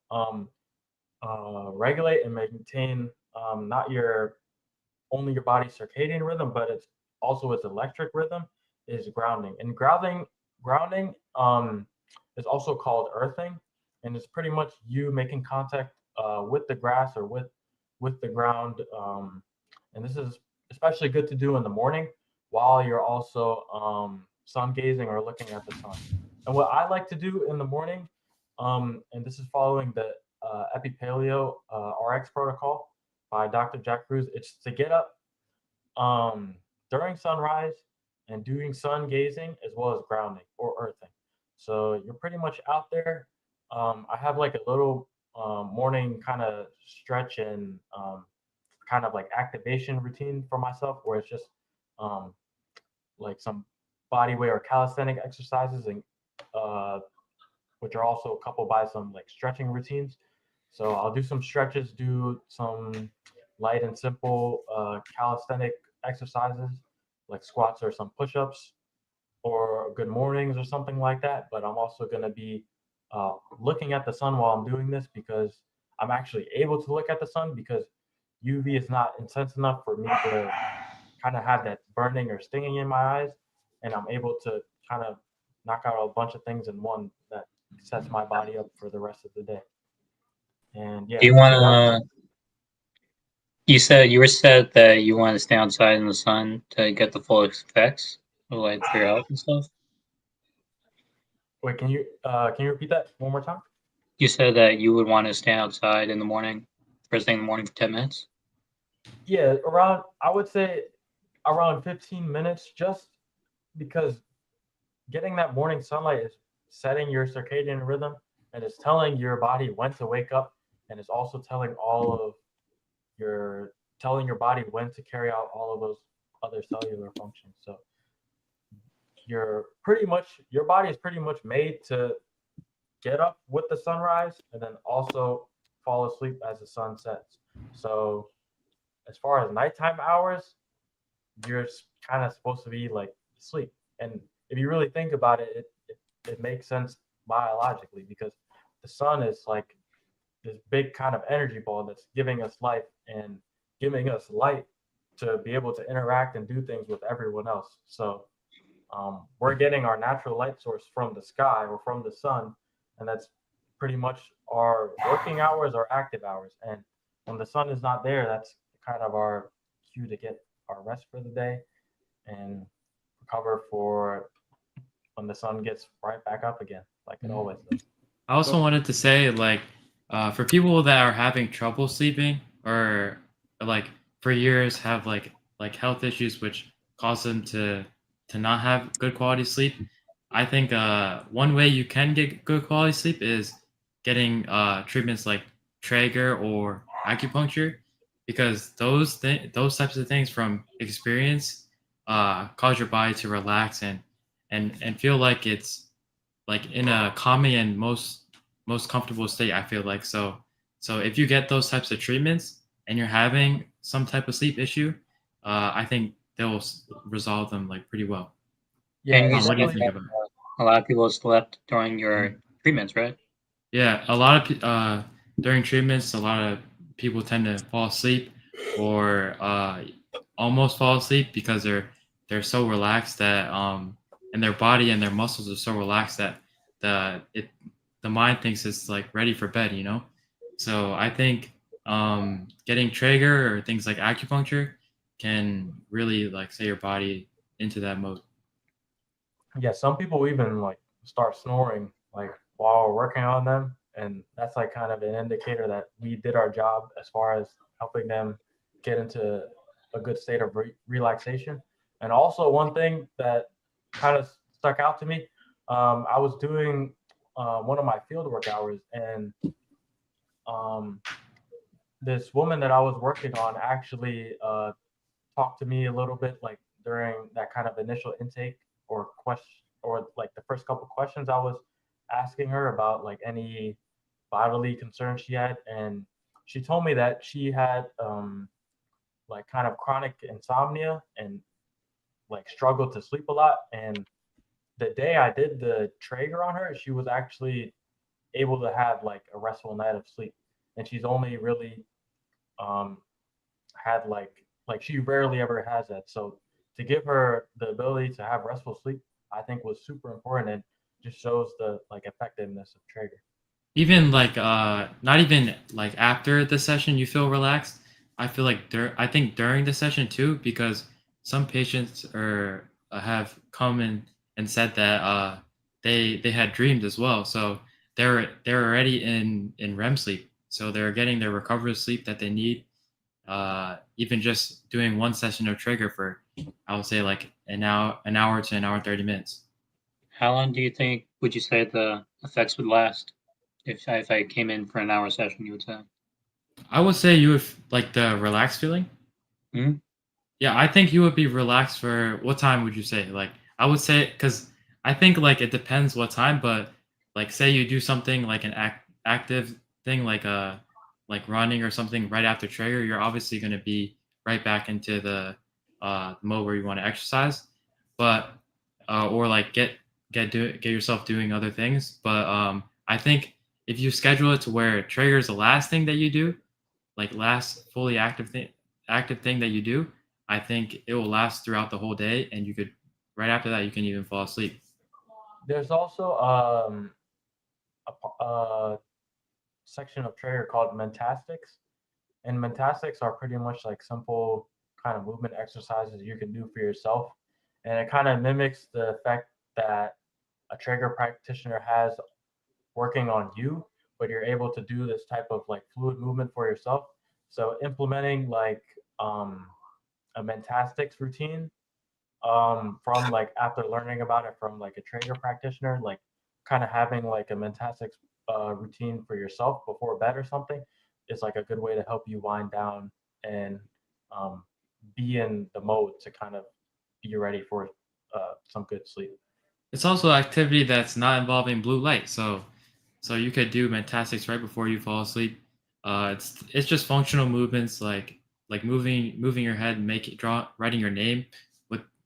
regulate and maintain not your only your body's circadian rhythm, but it's also its electric rhythm is grounding. And grounding is also called earthing, and it's pretty much you making contact with the grass or with the ground. And this is especially good to do in the morning while you're also sun gazing or looking at the sun. And what I like to do in the morning, and this is following the Epipaleo RX protocol by Dr. Jack Cruz, it's to get up during sunrise and doing sun gazing as well as grounding or earthing. So you're pretty much out there. I have like a little morning kind of stretch and kind of like activation routine for myself where it's just um, like some body weight or calisthenic exercises and which are also coupled by some like stretching routines. So I'll do some stretches, do some light and simple calisthenic exercises like squats or some push-ups or good mornings or something like that. But I'm also going to be looking at the sun while I'm doing this because I'm actually able to look at the sun because UV is not intense enough for me to kind of have that burning or stinging in my eyes. And I'm able to kind of knock out a bunch of things in one that sets my body up for the rest of the day. And yeah. Do you want to? You said that you want to stay outside in the sun to get the full effects, of, like for your health and stuff. Wait, can you repeat that one more time? You said that you would want to stay outside in the morning, first thing in the morning for 10 minutes. Yeah, I would say around 15 minutes, just because getting that morning sunlight is setting your circadian rhythm and it's telling your body when to wake up, and it's also telling your body when to carry out all of those other cellular functions. So your body is pretty much made to get up with the sunrise and then also fall asleep as the sun sets. So as far as nighttime hours, you're kind of supposed to be like asleep. And if you really think about it, it makes sense biologically because the sun is like this big kind of energy ball that's giving us life and giving us light to be able to interact and do things with everyone else. So we're getting our natural light source from the sky or from the sun, and that's pretty much our working hours or active hours. And when the sun is not there, that's kind of our cue to get our rest for the day and recover for when the sun gets right back up again, like it always does. I also wanted to say, like, for people that are having trouble sleeping, or like for years have like health issues which cause them to not have good quality sleep. I think one way you can get good quality sleep is getting treatments like Traeger or acupuncture, because those types of things from experience cause your body to relax and feel like it's like in a calming and most comfortable state. I feel like so if you get those types of treatments and you're having some type of sleep issue, I think they'll resolve them like pretty well. Yeah, And you it What do you said definitely. think that about it? a lot of people slept during Mhm. your treatments, right? Yeah, a lot of during treatments, a lot of people tend to fall asleep or almost fall asleep because they're so relaxed that and their body and their muscles are so relaxed that the it the mind thinks it's like ready for bed, you know. So I think getting Traeger or things like acupuncture can really like set your body into that mode. Yeah, some people even like start snoring like while we're working on them, and that's like kind of an indicator that we did our job as far as helping them get into a good state of relaxation. And also, one thing that kind of stuck out to me, I was doing one of my fieldwork hours, and um, this woman that I was working on actually talk to me a little bit like during that kind of initial intake or question or like the first couple questions I was asking her about like any bodily concerns she had, and she told me that she had like kind of chronic insomnia and like struggled to sleep a lot. And the day I did the Traeger on her, she was actually able to have like a restful night of sleep, and she's only really um had like she rarely ever has that. So to give her the ability to have restful sleep, I think was super important and just shows the like effectiveness of Traeger. Even like not even like after the session you feel relaxed. I feel like I think during the session too, because some patients are have come and said that they had dreamed as well, so they're already in REM sleep, so they're getting their recovery sleep that they need. Even just doing one session of Trigger for, I would say, like an hour to an hour 30 minutes. How long do you think would you say the effects would last? If I came in for an hour session, you would say. I would say you would like the relaxed feeling. Hmm? Yeah, I think you would be relaxed for what time would you say? Like, I would say because I think like it depends what time, but like say you do something like an active thing like running or something right after trigger, you're obviously going to be right back into the mode where you want to exercise, but or like get yourself doing other things. But I think if you schedule it to where trigger is the last thing that you do, like last fully active thing that you do, I think it will last throughout the whole day, and you could right after that you can even fall asleep. There's also a section of Traeger called Mentastics, and Mentastics are pretty much like simple kind of movement exercises you can do for yourself, and it kind of mimics the effect that a Traeger practitioner has working on you, but you're able to do this type of like fluid movement for yourself. So implementing like a Mentastics routine from like after learning about it from like a Traeger practitioner, like kind of having like a Mentastics routine for yourself before bed or something is like a good way to help you wind down and um, be in the mode to kind of be ready for some good sleep. It's also activity that's not involving blue light, so you could do mentastics right before you fall asleep. It's just functional movements like moving your head, make it draw writing your name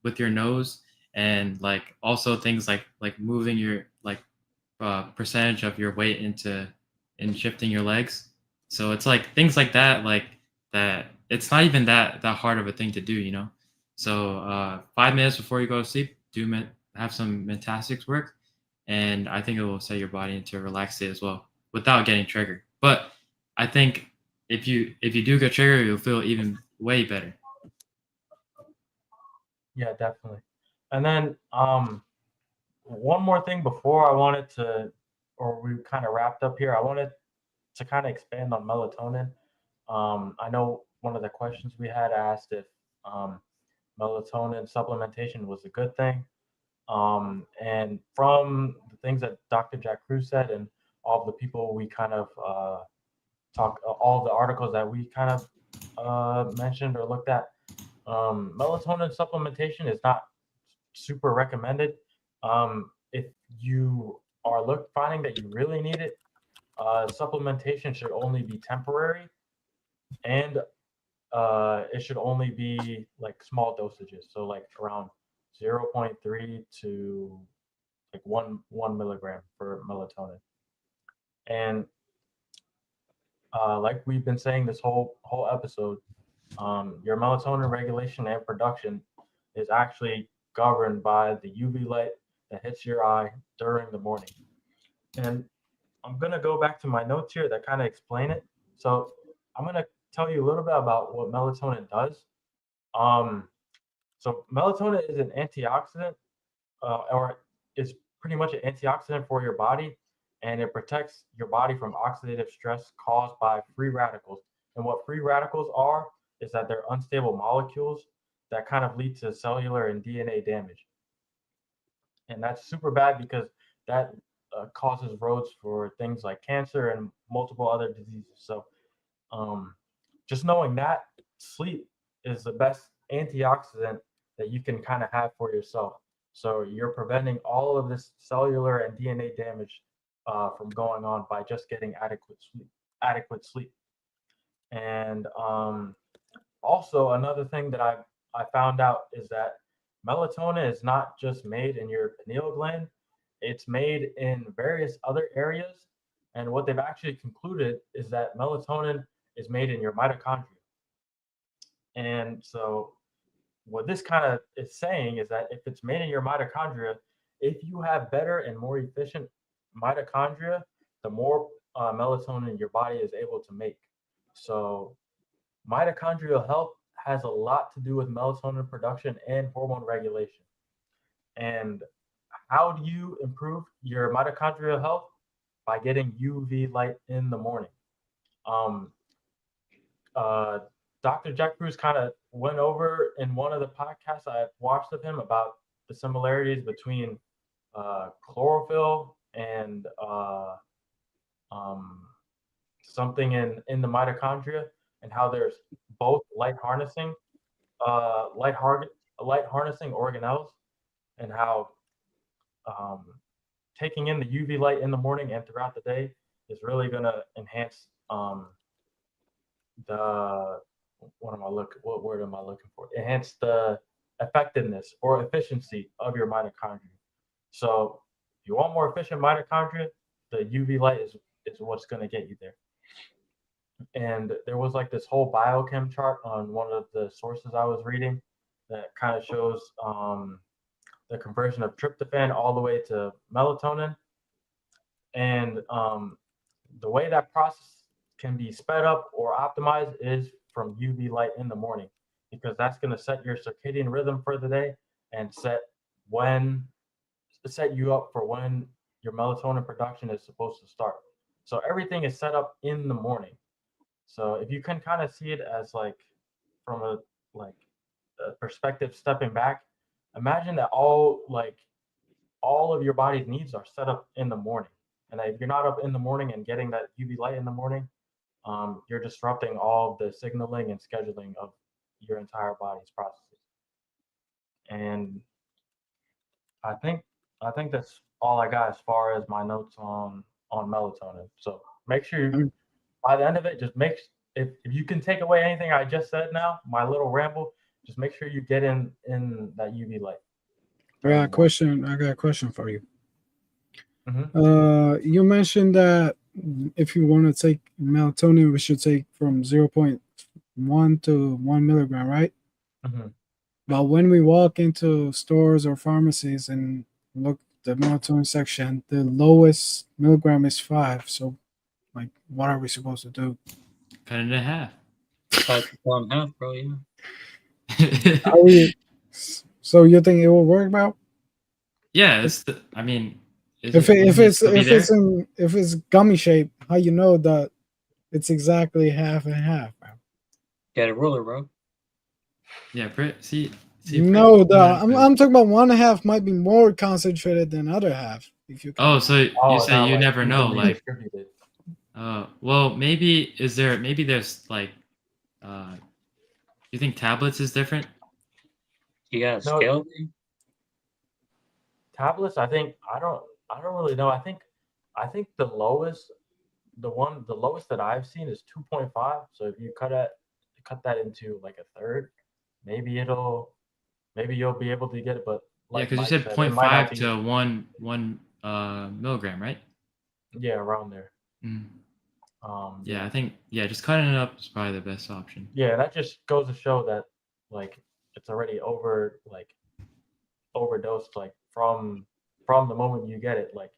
with your nose, and like also things like moving your like percentage of your weight into in shifting your legs. So it's like things like that, that. It's not even that hard of a thing to do, you know. So 5 minutes before you go to sleep, have some mentastics work, and I think it will set your body into a relaxed state as well without getting triggered. But I think if you do get triggered, you'll feel even way better. Yeah, definitely. And then one more thing before I wanted to, or we kind of wrapped up here. I wanted to kind of expand on melatonin. I know one of the questions we had asked if melatonin supplementation was a good thing. And from the things that Dr. Jack Cruz said and all of the people we kind of all the articles that we kind of mentioned or looked at, melatonin supplementation is not super recommended. If you are finding that you really need it, supplementation should only be temporary, and it should only be like small dosages, so like around 0.3 to like 1 milligram for melatonin. And like we've been saying this whole episode, your melatonin regulation and production is actually governed by the UV light that hits your eye during the morning. And I'm gonna go back to my notes here that kind of explain it. So I'm gonna tell you a little bit about what melatonin does. So melatonin is an antioxidant, or is pretty much an antioxidant for your body, and it protects your body from oxidative stress caused by free radicals. And what free radicals are is that they're unstable molecules that kind of lead to cellular and DNA damage. And that's super bad because that causes roads for things like cancer and multiple other diseases. So just knowing that sleep is the best antioxidant that you can kind of have for yourself. So you're preventing all of this cellular and DNA damage from going on by just getting adequate sleep. Adequate sleep. And also another thing that I found out is that melatonin is not just made in your pineal gland; it's made in various other areas. And what they've actually concluded is that melatonin is made in your mitochondria. And so what this kind of is saying is that if it's made in your mitochondria, if you have better and more efficient mitochondria, the more melatonin your body is able to make. So mitochondrial health has a lot to do with melatonin production and hormone regulation. And how do you improve your mitochondrial health? By getting UV light in the morning. Um, Dr. Jack Cruz kind of went over in one of the podcasts I watched of him about the similarities between chlorophyll and something in the mitochondria, and how there's both light harnessing organelles, and how taking in the UV light in the morning and throughout the day is really going to enhance the what word am I looking for? Enhance the effectiveness or efficiency of your mitochondria. So if you want more efficient mitochondria, the UV light is what's going to get you there. And there was like this whole biochem chart on one of the sources I was reading that kind of shows the conversion of tryptophan all the way to melatonin. And the way that process can be sped up or optimized is from UV light in the morning, because that's going to set your circadian rhythm for the day and set you up for when your melatonin production is supposed to start. So everything is set up in the morning. So if you can kind of see it as like from a perspective stepping back, imagine that all of your body's needs are set up in the morning. And if you're not up in the morning and getting that UV light in the morning, you're disrupting all of the signaling and scheduling of your entire body's processes. And I think that's all I got as far as my notes on melatonin. So make sure you, by the end of it, just if you can take away anything I just said now, my little ramble, just make sure you get in that UV light. I got a question for you. Mm-hmm. You mentioned that if you want to take melatonin, we should take from 0.1 to 1 milligram, right? Mm-hmm. But when we walk into stores or pharmacies and look the melatonin section, the lowest milligram is 5. So, like, what are we supposed to do? Cut it in half. Cut it in half, bro. Yeah. So you think it will work, bro? Yeah, if it's gummy shape, how you know that It's exactly half and half, man. Get a ruler, bro. Yeah, see. No, Yeah. I'm talking about one half might be more concentrated than other half. If you Oh, can, so you Oh, say not you like never know, evenly like, distributed. well, maybe there's like, you think tablets is different? You got a No, scale thing? tablets. I don't really know. I think the lowest that I've seen is 2.5. So if you cut that into like a third, maybe you'll be able to get it. But Yeah, like because you Mike said said, it point might not 0.5 be, to one milligram, right? yeah, around there. Mm. Yeah, Yeah. I think just cutting it up is probably the best option. Yeah, that just goes to show that like it's already overdosed like from the moment you get it. Like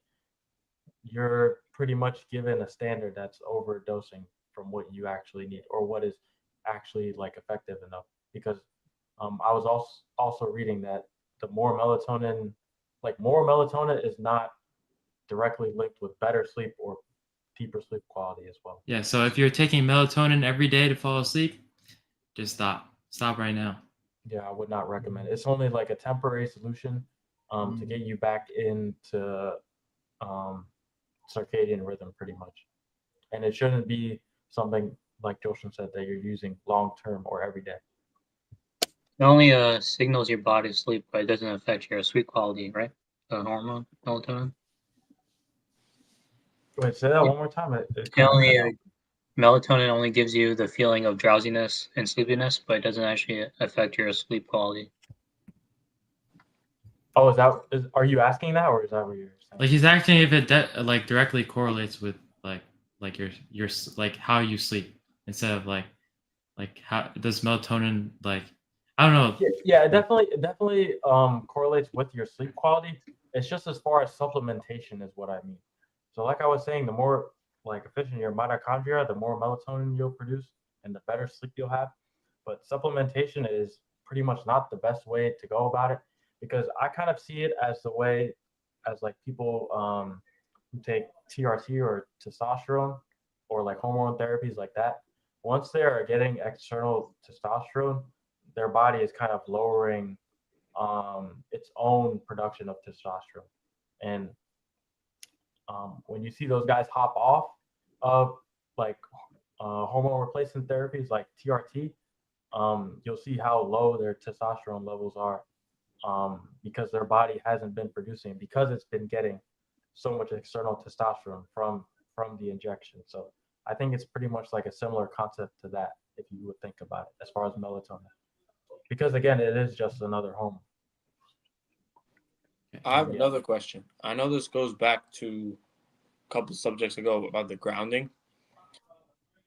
you're pretty much given a standard that's overdosing from what you actually need or what is actually like effective enough. Because I was also reading that the more melatonin is not directly linked with better sleep or deeper sleep quality as well. Yeah, so if you're taking melatonin every day to fall asleep, just stop. Stop right now. Yeah, I would not recommend it. It's only like a temporary solution to get you back into um, circadian rhythm pretty much. And it shouldn't be something like Joshin said that you're using long term or every day. It only signals your body to sleep, but it doesn't affect your sleep quality, right? The hormone, melatonin. Wait, say that one more time. It It kind of cut only out. melatonin only gives you the feeling of drowsiness and sleepiness, but it doesn't actually affect your sleep quality. Oh, are you asking that or is that what you're saying? Like he's asking if it like directly correlates with your like how you sleep instead of like how does melatonin like I don't know. Yeah, it definitely correlates with your sleep quality. It's just as far as supplementation is what I mean. So like I was saying, the more like efficient your mitochondria, the more melatonin you'll produce and the better sleep you'll have. But supplementation is pretty much not the best way to go about it because I kind of see it as the way as like people who take TRT or testosterone or like hormone therapies like that. Once they are getting external testosterone, their body is kind of lowering its own production of testosterone. And when you see those guys hop off of like hormone replacement therapies like TRT, you'll see how low their testosterone levels are because their body hasn't been producing because it's been getting so much external testosterone from the injection. So I think it's pretty much like a similar concept to that if you would think about it as far as melatonin. Because again, it is just another hormone. I have Yeah. another question. I know this goes back to a couple subjects ago about the grounding.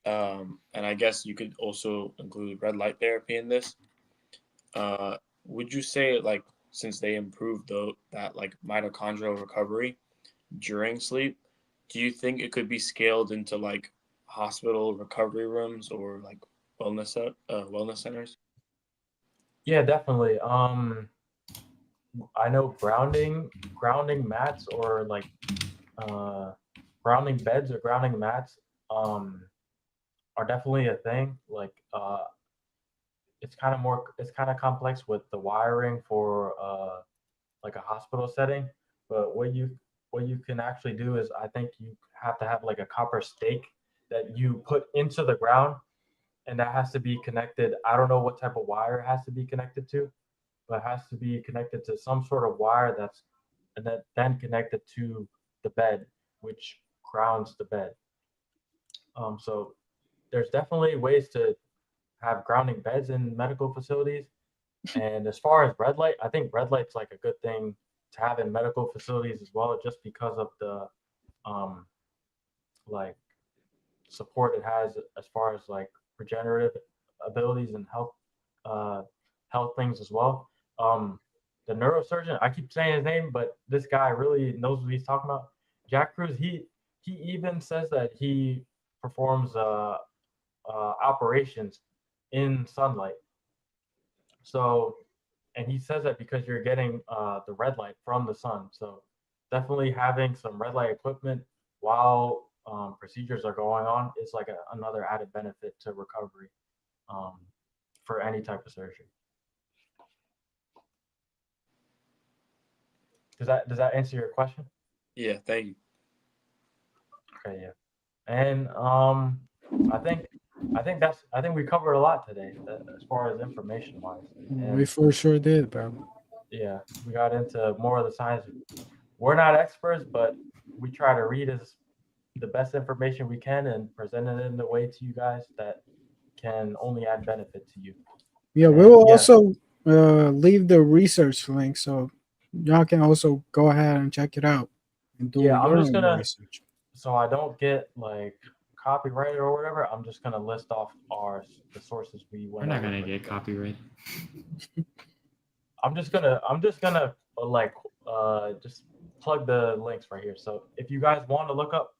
And I guess you could also include red light therapy in this. Would you say like since they improved that like mitochondrial recovery during sleep, do you think it could be scaled into like hospital recovery rooms or like wellness centers? Yeah, definitely. I know grounding mats or like uh, grounding beds or grounding mats um, are definitely a thing. Like it's kind of complex with the wiring for like a hospital setting. But what you can actually do is I think you have to have like a copper stake that you put into the ground, and that has to be connected. I don't know what type of wire it has to be connected to, but it has to be connected to some sort of wire that's and then connected to the bed, which grounds the bed. So there's definitely ways to have grounding beds in medical facilities. And as far as red light, I think red light's like a good thing to have in medical facilities as well, just because of the um, like support it has as far as like regenerative abilities and uh, health things as well. Um, the neurosurgeon, I keep saying his name, but this guy really knows what he's talking about. Jack Cruz, he even says that he performs operations in sunlight. So, and he says that because you're getting the red light from the sun. So, definitely having some red light equipment while procedures are going on, it's like another added benefit to recovery for any type of surgery. Does that answer your question? Yeah, thank you. Okay, yeah. And I think we covered a lot today as far as information wise. We for sure did, bro. Yeah, we got into more of the science. We're not experts, but we try to read as the best information we can and present it in a way to you guys that can only add benefit to you. Yeah, we And will yeah. also leave the research link, so y'all can also go ahead and check it out and do Yeah, I'm your just own gonna, research. so I don't get like copyrighted or whatever, I'm just gonna list off the sources we We're went not over gonna for get today. copyrighted. I'm just gonna just plug the links right here. So if you guys want to look up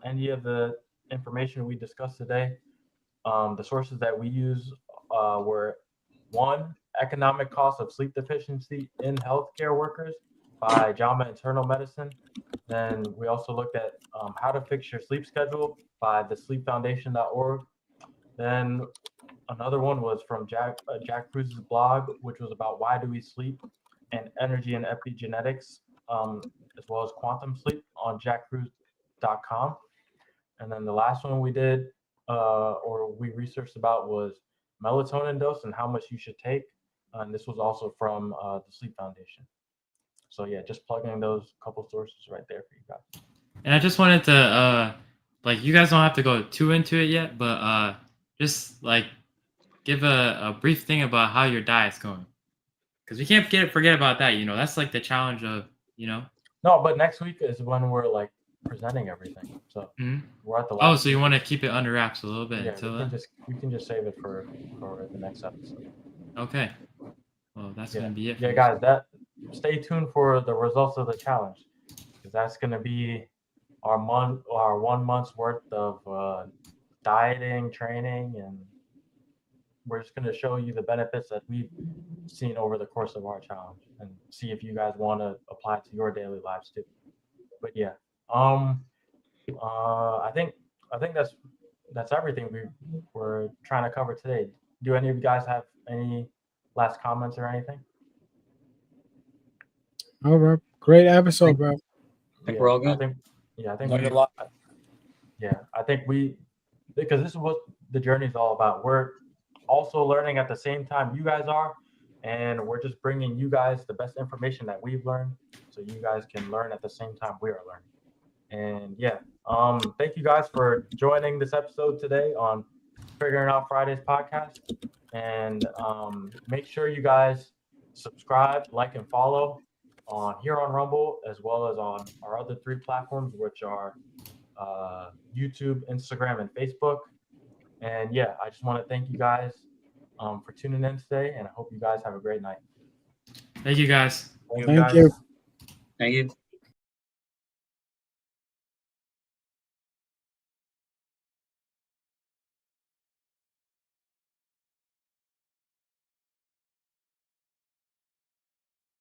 any of the information we discussed today, the sources that we use were: one, Economic Cost of Sleep Deficiency in Healthcare Workers by JAMA Internal Medicine. Then we also looked at How to Fix Your Sleep Schedule by thesleepfoundation.org. Then another one was from Jack Cruz's blog, which was about why do we sleep and energy and epigenetics, as well as quantum sleep on jackcruz.com. And then the last one we did or we researched about was melatonin dose and how much you should take. And this was also from the Sleep Foundation. So yeah, just plugging those couple sources right there for you guys. And I just wanted to like, you guys don't have to go too into it yet, but just like give a brief thing about how your diet's going, because we can't forget about that. That's like the challenge of No, but next week is when we're like presenting everything. So Mhm. we're at the Oh, last. so you want to keep it under wraps a little bit Yeah, until we can just save it for the next episode. Okay. Well, that's Yeah, gonna be it. yeah, for guys. Stay tuned for the results of the challenge, because that's gonna be our 1 month's worth of dieting, training, and we're just gonna show you the benefits that we've seen over the course of our challenge, and see if you guys want to apply it to your daily lives too. But yeah, I think that's everything we were trying to cover today. Do any of you guys have any last comments or anything? All right, great episode, bro. I think we're all I good. think Learned a lot. I think because this is what the journey is all about. We're also learning at the same time you guys are, and we're just bringing you guys the best information that we've learned, so you guys can learn at the same time we are learning. And yeah, thank you guys for joining this episode today on Figuring Out Fridays podcast. And make sure you guys subscribe, like, and follow here on Rumble, as well as on our other 3 platforms, which are YouTube, Instagram, and Facebook. And yeah, I just want to thank you guys for tuning in today, and I hope you guys have a great night. Thank you, guys. Thank you. Thank you.